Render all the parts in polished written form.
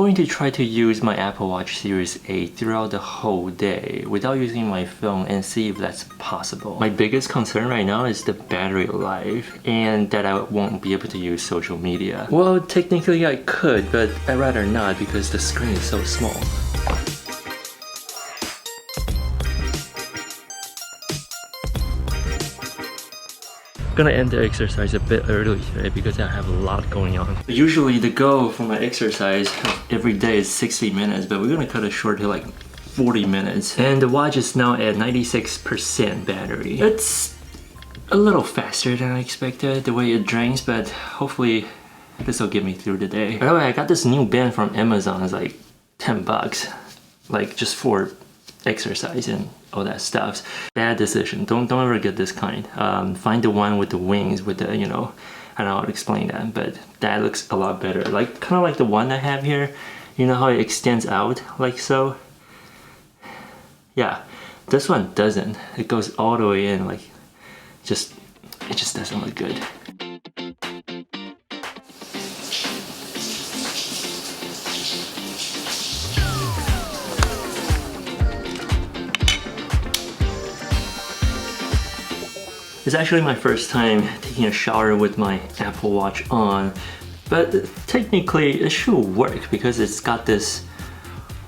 going to try to use my Apple Watch Series 8 throughout the whole day without using my phone and see if that's possible. My biggest concern right now is the battery life and that I won't be able to use social media. Well, technically I could, but I'd rather not because the screen is so small. Gonna end the exercise a bit early today because I have a lot going on. Usually the goal for my exercise every day is 60 minutes, but we're gonna cut it short to like 40 minutes. And the watch is now at 96% battery. It's a little faster than I expected, the way it drains, but hopefully this will get me through the day. By the way, I got this new band from Amazon. It's like 10 bucks, like just for exercise and all that stuff. Bad decision. Don't ever get this kind. Find the one with the wings with the, you know, I don't know how to explain that, but that looks a lot better. Like kind of like the one I have here. You know how it extends out like so? Yeah, this one doesn't. It goes all the way in, like it just doesn't look good. It's actually my first time taking a shower with my Apple Watch on, but technically it should work because it's got this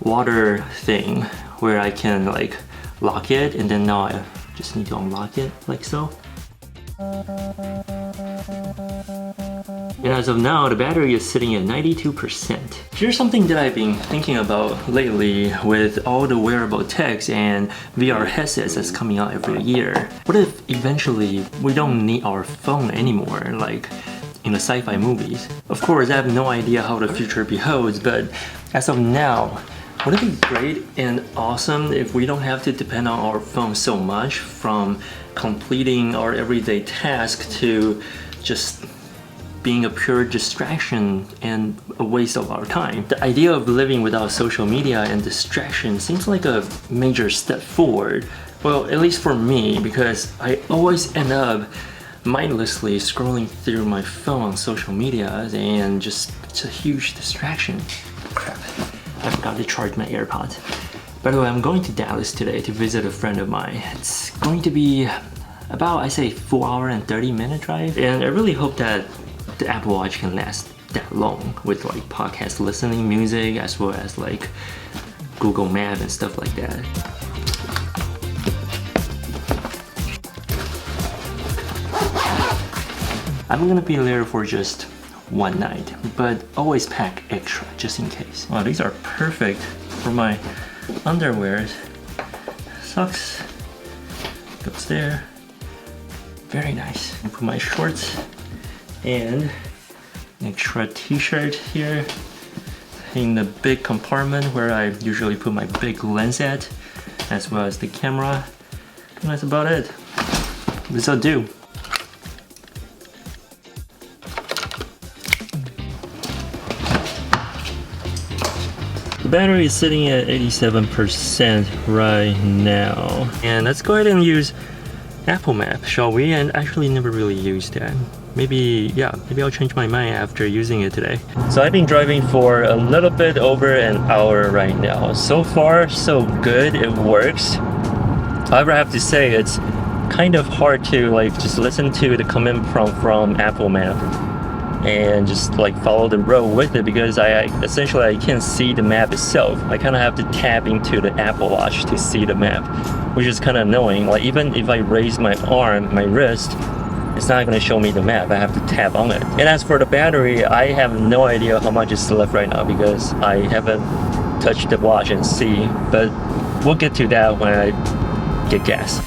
water thing where I can like lock it, and then now I just need to unlock it like so. And as of now, the battery is sitting at 92%. Here's something that I've been thinking about lately with all the wearable techs and VR headsets that's coming out every year. What if eventually we don't need our phone anymore, like in the sci-fi movies? Of course, I have no idea how the future beholds, but as of now, wouldn't it be great and awesome if we don't have to depend on our phone so much, from completing our everyday task to just being a pure distraction and a waste of our time? The idea of living without social media and distraction seems like a major step forward. Well, at least for me, because I always end up mindlessly scrolling through my phone on social media, and just it's a huge distraction. Crap, I forgot to charge my AirPods. By the way, I'm going to Dallas today to visit a friend of mine. It's going to be about, I say, 4-hour and 30-minute drive, and I really hope that the Apple Watch can last that long with like podcast listening, music, as well as like Google Maps and stuff like that. I'm gonna be there for just one night, but always pack extra just in case. Oh, these are perfect for my underwears. Socks goes there. Very nice. I put my shorts and an extra t-shirt here in the big compartment where I usually put my big lens at, as well as the camera. And that's about it. This'll do. The battery is sitting at 87% right now. And let's go ahead and use Apple Map, shall we? And actually never really used that. Maybe I'll change my mind after using it today. So I've been driving for a little bit over an hour right now. So far, so good, it works. However, I have to say it's kind of hard to like just listen to the command prompt from Apple Map and just like follow the road with it, because I can't see the map itself. I kind of have to tap into the Apple Watch to see the map, which is kind of annoying. Like even if I raise my arm, my wrist, it's not going to show me the map. I have to tap on it. And as for the battery, I have no idea how much is left right now because I haven't touched the watch and see, but we'll get to that when I get gas.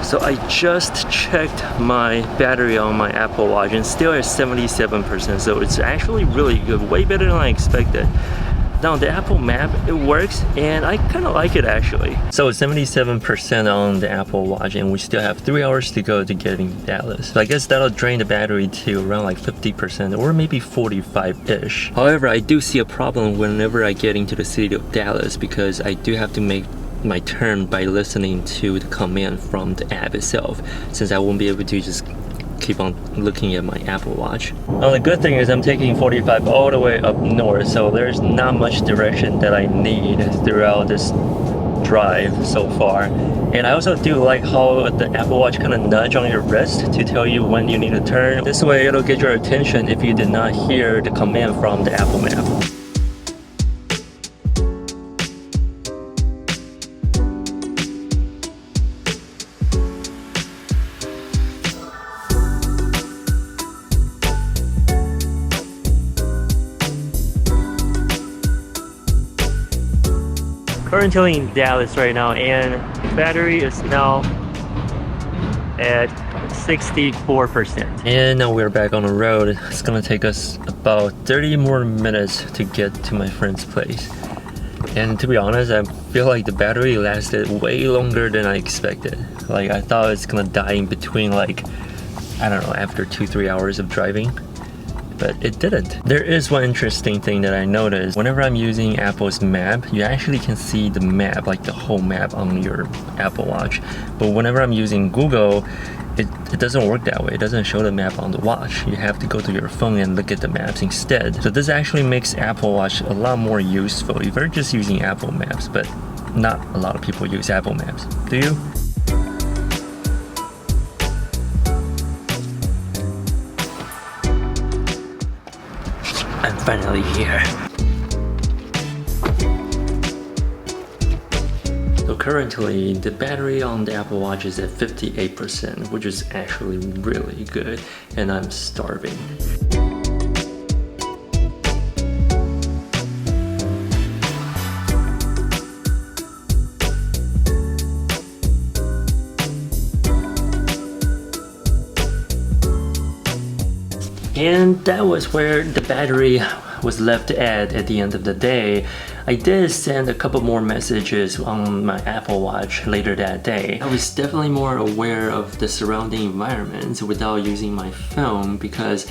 So I just checked my battery on my Apple Watch and still at 77%, so it's actually really good, way better than I expected. Now the Apple Map, it works and I kind of like it actually. So 77% on the Apple Watch and we still have 3 hours to go to getting Dallas. So I guess that'll drain the battery to around like 50% or maybe 45-ish. However, I do see a problem whenever I get into the city of Dallas because I do have to make my turn by listening to the command from the app itself, since I won't be able to just keep on looking at my Apple Watch. Well, the good thing is I'm taking 45 all the way up north, so there's not much direction that I need throughout this drive so far. And I also do like how the Apple Watch kind of nudge on your wrist to tell you when you need to turn. This way it'll get your attention if you did not hear the command from the Apple Map. Currently in Dallas right now, and the battery is now at 64%. And now we're back on the road. It's gonna take us about 30 more minutes to get to my friend's place. And to be honest, I feel like the battery lasted way longer than I expected. Like I thought it's gonna die in between, like, I don't know, after 2-3 hours of driving. But it didn't. There is one interesting thing that I noticed. Whenever I'm using Apple's map, you actually can see the map, like the whole map on your Apple Watch. But whenever I'm using Google, it doesn't work that way. It doesn't show the map on the watch. You have to go to your phone and look at the maps instead. So this actually makes Apple Watch a lot more useful if you're just using Apple Maps, but not a lot of people use Apple Maps. Do you? I'm finally here. So currently, the battery on the Apple Watch is at 58%, which is actually really good, and I'm starving. And that was where the battery was left at the end of the day. I did send a couple more messages on my Apple Watch later that day. I was definitely more aware of the surrounding environment without using my phone, because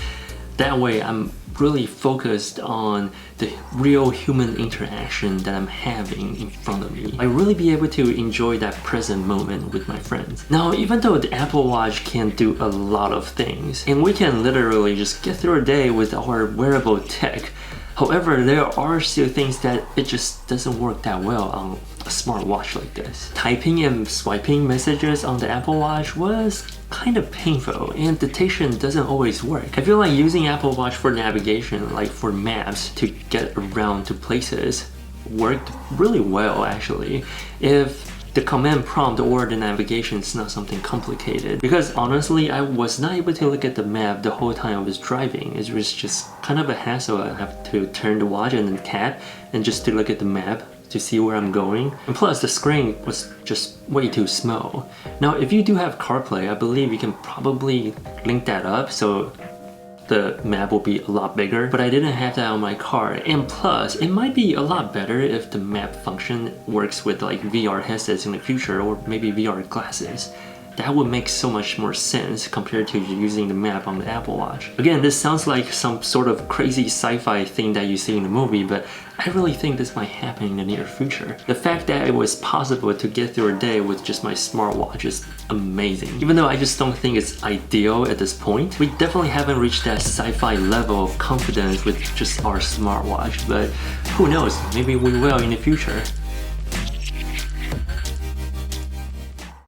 that way I'm really focused on the real human interaction that I'm having in front of me. I really be able to enjoy that present moment with my friends. Now, even though the Apple Watch can do a lot of things, and we can literally just get through a day with our wearable tech, however, there are still things that it just doesn't work that well on a smartwatch like this. Typing and swiping messages on the Apple Watch was kind of painful, and dictation doesn't always work. I feel like using Apple Watch for navigation, like for maps to get around to places, worked really well actually, if the command prompt or the navigation is not something complicated. Because honestly, I was not able to look at the map the whole time I was driving. It was just kind of a hassle. I have to turn the watch and then tap and just to look at the map to see where I'm going. And plus the screen was just way too small. Now if you do have CarPlay, I believe you can probably link that up so the map will be a lot bigger, but I didn't have that on my car. And plus, it might be a lot better if the map function works with like VR headsets in the future, or maybe VR glasses. That would make so much more sense compared to using the map on the Apple Watch. Again, this sounds like some sort of crazy sci-fi thing that you see in a movie, but I really think this might happen in the near future. The fact that it was possible to get through a day with just my smartwatch is amazing. Even though I just don't think it's ideal at this point, we definitely haven't reached that sci-fi level of confidence with just our smartwatch, but who knows, maybe we will in the future.